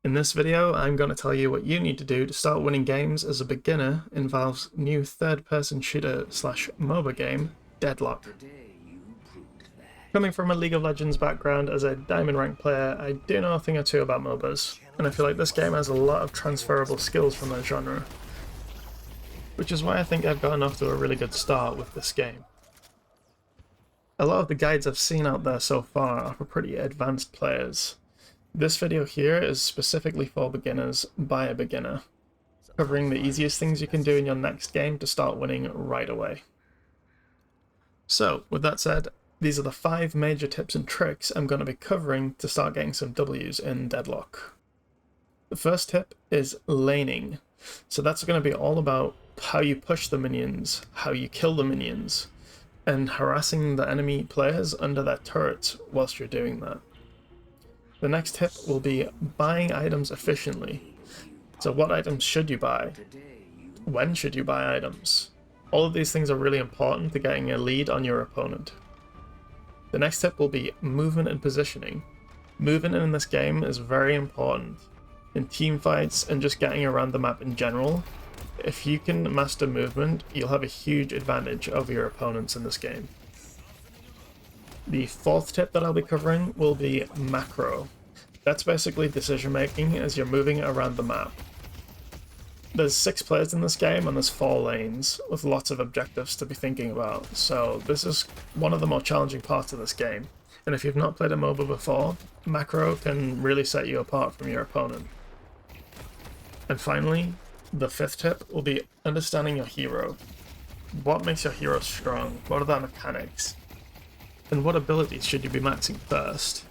In this video, I'm going to tell you what you need to do to start winning games as a beginner in Valve's new third-person shooter slash MOBA game, Deadlock. Coming from a League of Legends background as a diamond rank player, I do know a thing or two about MOBAs, and I feel like this game has a lot of transferable skills from that genre, which is why I think I've gotten off to a really good start with this game. A lot of the guides I've seen out there so far are for pretty advanced players. This video here is specifically for beginners by a beginner, covering the easiest things you can do in your next game to start winning right away. So, with that said, these are the 5 major tips and tricks I'm going to be covering to start getting some W's in Deadlock. The first tip is laning. So that's going to be all about how you push the minions, how you kill the minions, and harassing the enemy players under their turrets whilst you're doing that. The next tip will be buying items efficiently. So what items should you buy? When should you buy items? All of these things are really important to getting a lead on your opponent. The next tip will be movement and positioning. Movement in this game is very important. In team fights and just getting around the map in general, if you can master movement, you'll have a huge advantage over your opponents in this game. The fourth tip that I'll be covering will be macro. That's basically decision making as you're moving around the map. There's 6 players in this game and there's 4 lanes with lots of objectives to be thinking about, so this is one of the more challenging parts of this game. And if you've not played a MOBA before, macro can really set you apart from your opponent. And finally, the 5th tip will be understanding your hero. What makes your hero strong? What are their mechanics? And what abilities should you be maxing first?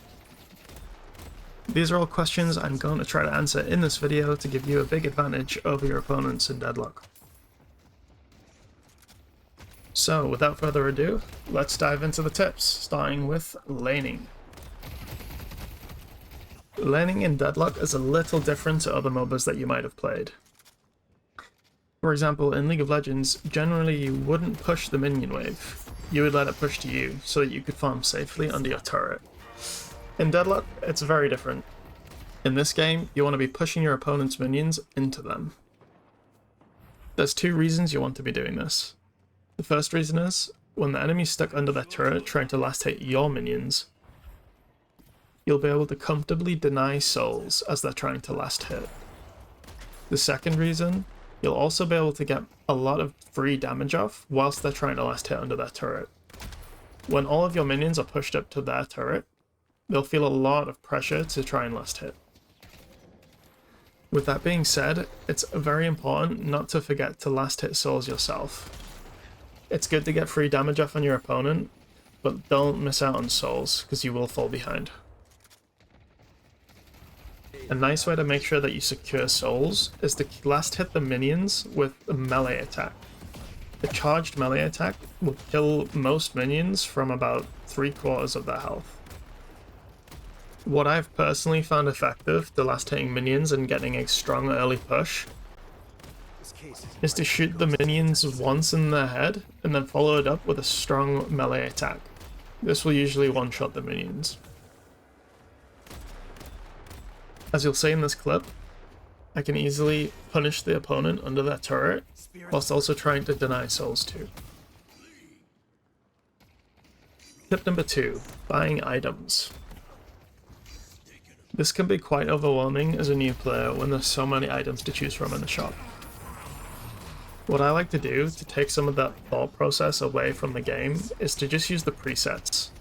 These are all questions I'm going to try to answer in this video to give you a big advantage over your opponents in Deadlock. So without further ado, let's dive into the tips, starting with laning. Laning in Deadlock is a little different to other MOBAs that you might have played. For example, in League of Legends, generally you wouldn't push the minion wave. You would let it push to you so that you could farm safely under your turret. In Deadlock, it's very different. In this game, you want to be pushing your opponent's minions into them. There's 2 reasons you want to be doing this. The first reason is, when the enemy's stuck under their turret trying to last hit your minions, you'll be able to comfortably deny souls as they're trying to last hit. The second reason, you'll also be able to get a lot of free damage off whilst they're trying to last hit under their turret. When all of your minions are pushed up to their turret, they'll feel a lot of pressure to try and last hit. With that being said, it's very important not to forget to last hit souls yourself. It's good to get free damage off on your opponent, but don't miss out on souls because you will fall behind. A nice way to make sure that you secure souls is to last hit the minions with a melee attack. A charged melee attack will kill most minions from about 3/4 of their health. What I've personally found effective to last hitting minions and getting a strong early push is to shoot the minions once in their head and then follow it up with a strong melee attack. This will usually one-shot the minions. As you'll see in this clip, I can easily punish the opponent under their turret whilst also trying to deny souls too. Tip number 2, buying items. This can be quite overwhelming as a new player when there's so many items to choose from in the shop. What I like to do to take some of that thought process away from the game is to just use the presets.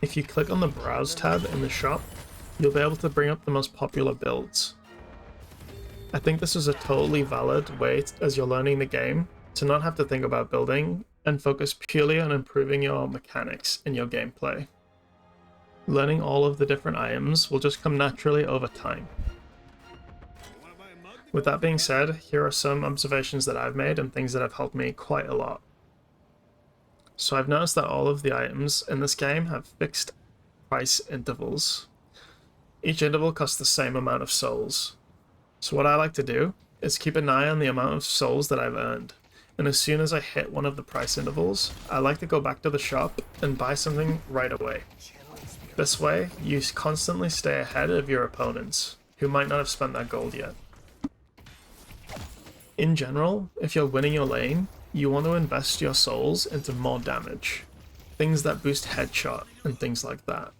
If you click on the Browse tab in the shop, you'll be able to bring up the most popular builds. I think this is a totally valid way as you're learning the game to not have to think about building and focus purely on improving your mechanics in your gameplay. Learning all of the different items will just come naturally over time. With that being said, here are some observations that I've made and things that have helped me quite a lot. So I've noticed that all of the items in this game have fixed price intervals. Each interval costs the same amount of souls. So what I like to do is keep an eye on the amount of souls that I've earned. And as soon as I hit one of the price intervals, I like to go back to the shop and buy something right away. This way, you constantly stay ahead of your opponents. who might not have spent their gold yet. In general, if you're winning your lane, you want to invest your souls into more damage, things that boost headshot and things like that.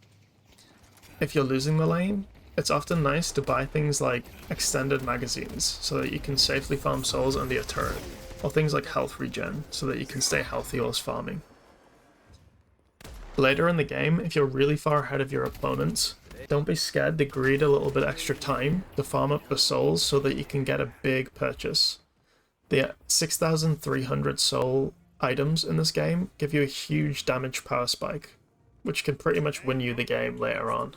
If you're losing the lane, it's often nice to buy things like extended magazines so that you can safely farm souls under your turret, or things like health regen so that you can stay healthy whilst farming. Later in the game, if you're really far ahead of your opponents, don't be scared to greed a little bit extra time to farm up the souls so that you can get a big purchase. The 6,300 soul items in this game give you a huge damage power spike, which can pretty much win you the game later on.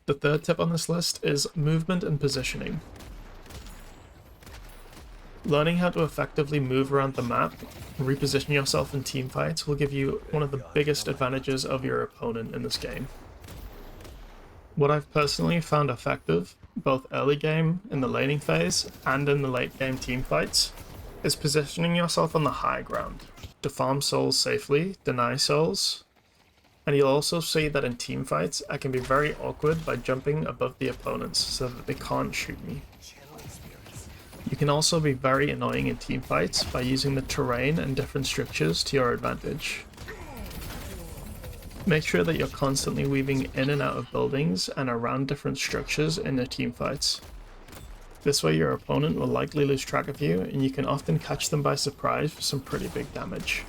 The third tip on this list is movement and positioning. Learning how to effectively move around the map and reposition yourself in teamfights will give you one of the biggest advantages of your opponent in this game. What I've personally found effective, both early game in the laning phase and in the late game teamfights, is positioning yourself on the high ground to farm souls safely, deny souls, and you'll also see that in teamfights I can be very awkward by jumping above the opponents so that they can't shoot me. You can also be very annoying in teamfights by using the terrain and different structures to your advantage. Make sure that you're constantly weaving in and out of buildings and around different structures in the teamfights. This way your opponent will likely lose track of you and you can often catch them by surprise for some pretty big damage.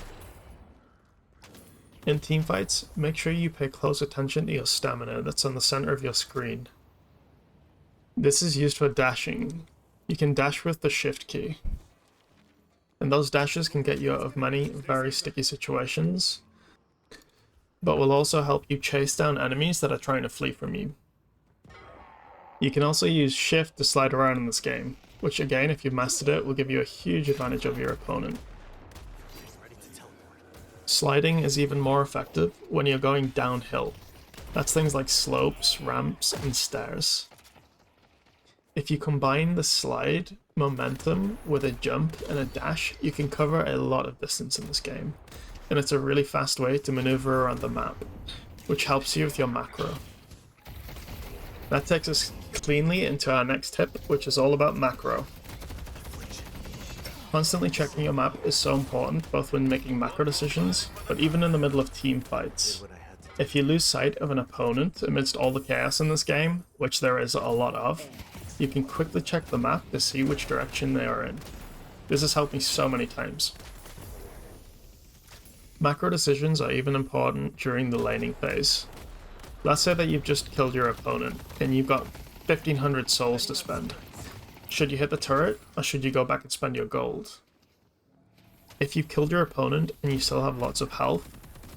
In teamfights, make sure you pay close attention to your stamina that's on the center of your screen. This is used for dashing. You can dash with the shift key, and those dashes can get you out of many very sticky situations, but will also help you chase down enemies that are trying to flee from you. You can also use shift to slide around in this game, which again, if you've mastered it, will give you a huge advantage over your opponent. Sliding is even more effective when you're going downhill. That's things like slopes, ramps, and stairs. If you combine the slide momentum with a jump and a dash, you can cover a lot of distance in this game, and it's a really fast way to maneuver around the map, which helps you with your macro. That takes us cleanly into our next tip, which is all about macro. Constantly checking your map is so important, both when making macro decisions, but even in the middle of team fights. If you lose sight of an opponent amidst all the chaos in this game, which there is a lot of, you can quickly check the map to see which direction they are in. This has helped me so many times. Macro decisions are even important during the laning phase. Let's say that you've just killed your opponent, and you've got 1,500 souls to spend. Should you hit the turret, or should you go back and spend your gold? If you've killed your opponent and you still have lots of health,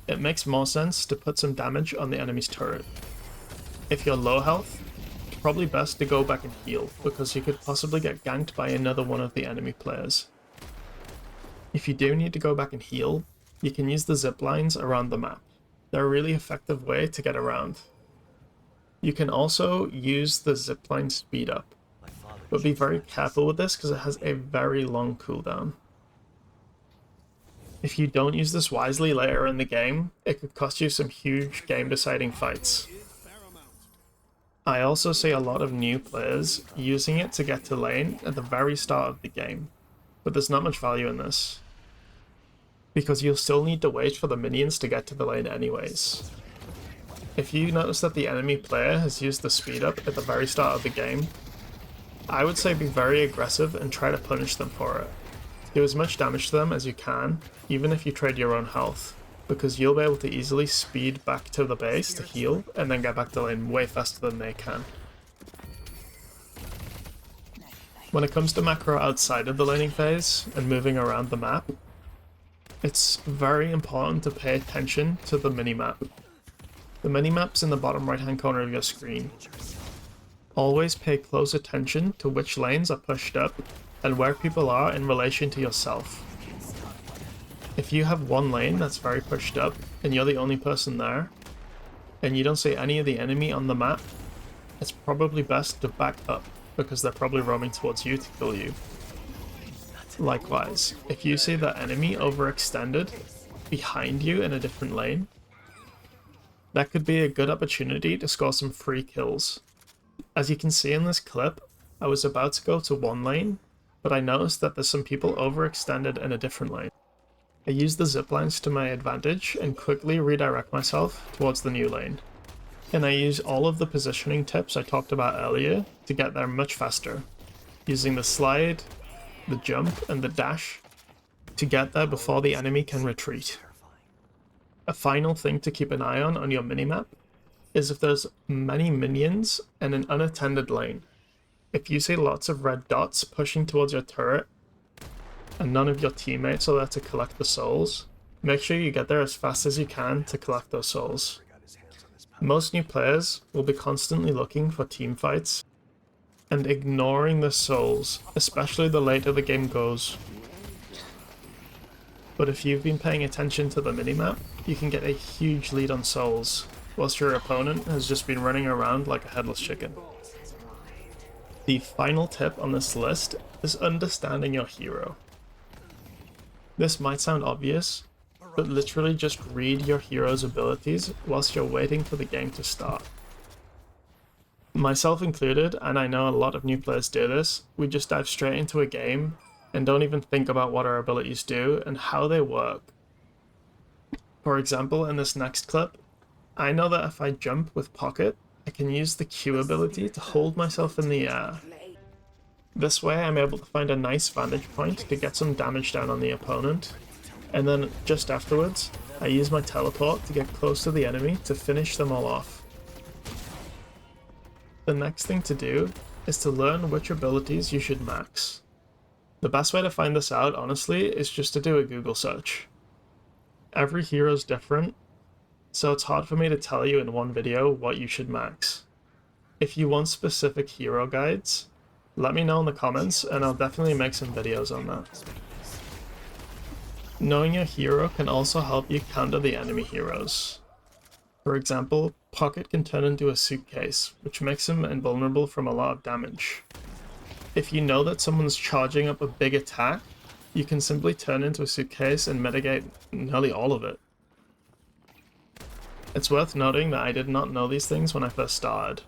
it makes more sense to put some damage on the enemy's turret. If you're low health, it's probably best to go back and heal, because you could possibly get ganked by another one of the enemy players. If you do need to go back and heal, you can use the zip lines around the map. They're a really effective way to get around. You can also use the zipline speed up, but be very careful with this because it has a very long cooldown. If you don't use this wisely later in the game, it could cost you some huge game deciding fights. I also see a lot of new players using it to get to lane at the very start of the game, but there's not much value in this, because you'll still need to wait for the minions to get to the lane anyways. If you notice that the enemy player has used the speed up at the very start of the game, I would say be very aggressive and try to punish them for it. Do as much damage to them as you can, even if you trade your own health, because you'll be able to easily speed back to the base to heal and then get back to lane way faster than they can. When it comes to macro outside of the laning phase and moving around the map, it's very important to pay attention to the minimap. The minimap's in the bottom right hand corner of your screen. Always pay close attention to which lanes are pushed up and where people are in relation to yourself. If you have one lane that's very pushed up and you're the only person there, and you don't see any of the enemy on the map, it's probably best to back up because they're probably roaming towards you to kill you. Likewise, if you see the enemy overextended behind you in a different lane, That could be a good opportunity to score some free kills. As you can see in this clip, I was about to go to one lane, but I noticed that there's some people overextended in a different lane. I used the ziplines to my advantage and quickly redirect myself towards the new lane. And I use all of the positioning tips I talked about earlier to get there much faster, using the slide, the jump, and the dash to get there before the enemy can retreat. A final thing to keep an eye on your minimap is if there's many minions in an unattended lane. If you see lots of red dots pushing towards your turret and none of your teammates are there to collect the souls, make sure you get there as fast as you can to collect those souls. Most new players will be constantly looking for team fights and ignoring the souls, especially the later the game goes. But if you've been paying attention to the minimap, you can get a huge lead on souls, whilst your opponent has just been running around like a headless chicken. The final tip on this list is understanding your hero. This might sound obvious, but literally just read your hero's abilities whilst you're waiting for the game to start. Myself included, and I know a lot of new players do this, we just dive straight into a game and don't even think about what our abilities do and how they work. For example, in this next clip, I know that if I jump with Pocket, I can use the Q ability to hold myself in the air. This way I'm able to find a nice vantage point to get some damage down on the opponent, and then just afterwards, I use my teleport to get close to the enemy to finish them all off. The next thing to do is to learn which abilities you should max. The best way to find this out, honestly, is just to do a Google search. Every hero is different, so it's hard for me to tell you in one video what you should max. If you want specific hero guides, let me know in the comments and I'll definitely make some videos on that. Knowing your hero can also help you counter the enemy heroes. For example, Pocket can turn into a suitcase, which makes him invulnerable from a lot of damage. If you know that someone's charging up a big attack, you can simply turn into a suitcase and mitigate nearly all of it. It's worth noting that I did not know these things when I first started,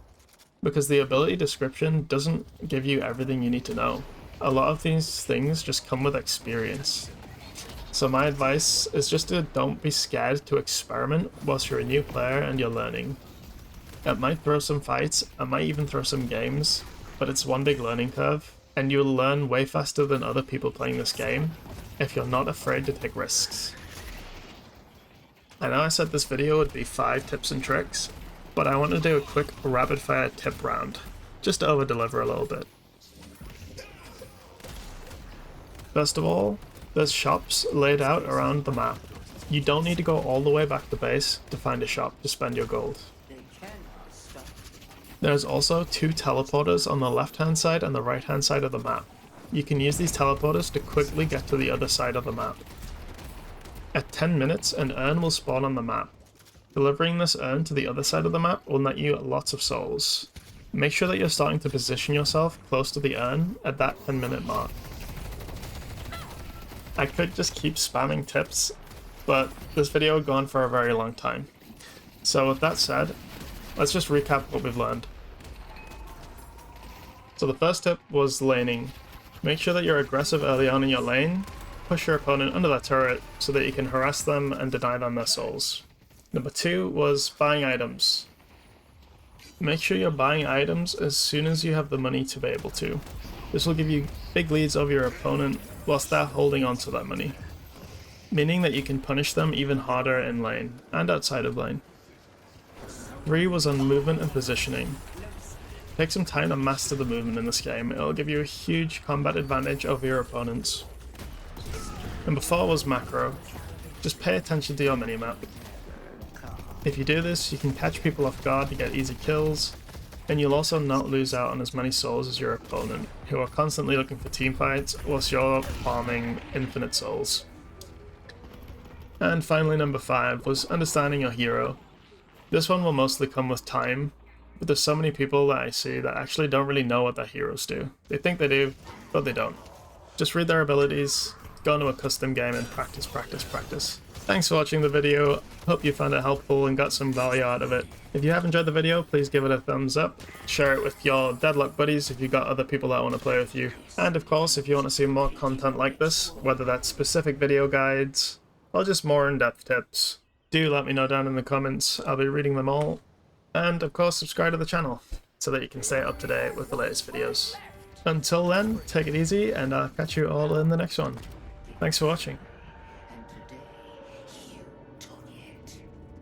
because the ability description doesn't give you everything you need to know. A lot of these things just come with experience. So my advice is just to don't be scared to experiment whilst you're a new player and you're learning. It might throw some fights, it might even throw some games, but it's one big learning curve, and you'll learn way faster than other people playing this game if you're not afraid to take risks. I know I said this video would be 5 tips and tricks, but I want to do a quick rapid fire tip round, just to over deliver a little bit. First of all, there's shops laid out around the map. You don't need to go all the way back to base to find a shop to spend your gold. There's also 2 teleporters on the left hand side and the right hand side of the map. You can use these teleporters to quickly get to the other side of the map. At 10 minutes, an urn will spawn on the map. Delivering this urn to the other side of the map will net you lots of souls. Make sure that you're starting to position yourself close to the urn at that 10-minute mark. I could just keep spamming tips, but this video would go on for a very long time. So with that said, let's just recap what we've learned. So the first tip was laning. Make sure that you're aggressive early on in your lane, push your opponent under that turret so that you can harass them and deny them their souls. Number 2 was buying items. Make sure you're buying items as soon as you have the money to be able to. This will give you big leads over your opponent whilst they're holding on to that money, meaning that you can punish them even harder in lane and outside of lane. 3 was on movement and positioning. Take some time to master the movement in this game, it'll give you a huge combat advantage over your opponents. Number 4 was macro. Just pay attention to your minimap. If you do this, you can catch people off guard to get easy kills, and you'll also not lose out on as many souls as your opponent, who are constantly looking for teamfights whilst you're farming infinite souls. And finally, number 5 was understanding your hero. This one will mostly come with time, but there's so many people that I see that actually don't really know what their heroes do. They think they do, but they don't. Just read their abilities, go into a custom game and practice, practice, practice. Thanks for watching the video. Hope you found it helpful and got some value out of it. If you have enjoyed the video, please give it a thumbs up. Share it with your Deadlock buddies if you got other people that want to play with you. And of course, if you want to see more content like this, whether that's specific video guides or just more in-depth tips, do let me know down in the comments. I'll be reading them all. And of course, subscribe to the channel so that you can stay up to date with the latest videos. Until then, take it easy and I'll catch you all in the next one. Thanks for watching.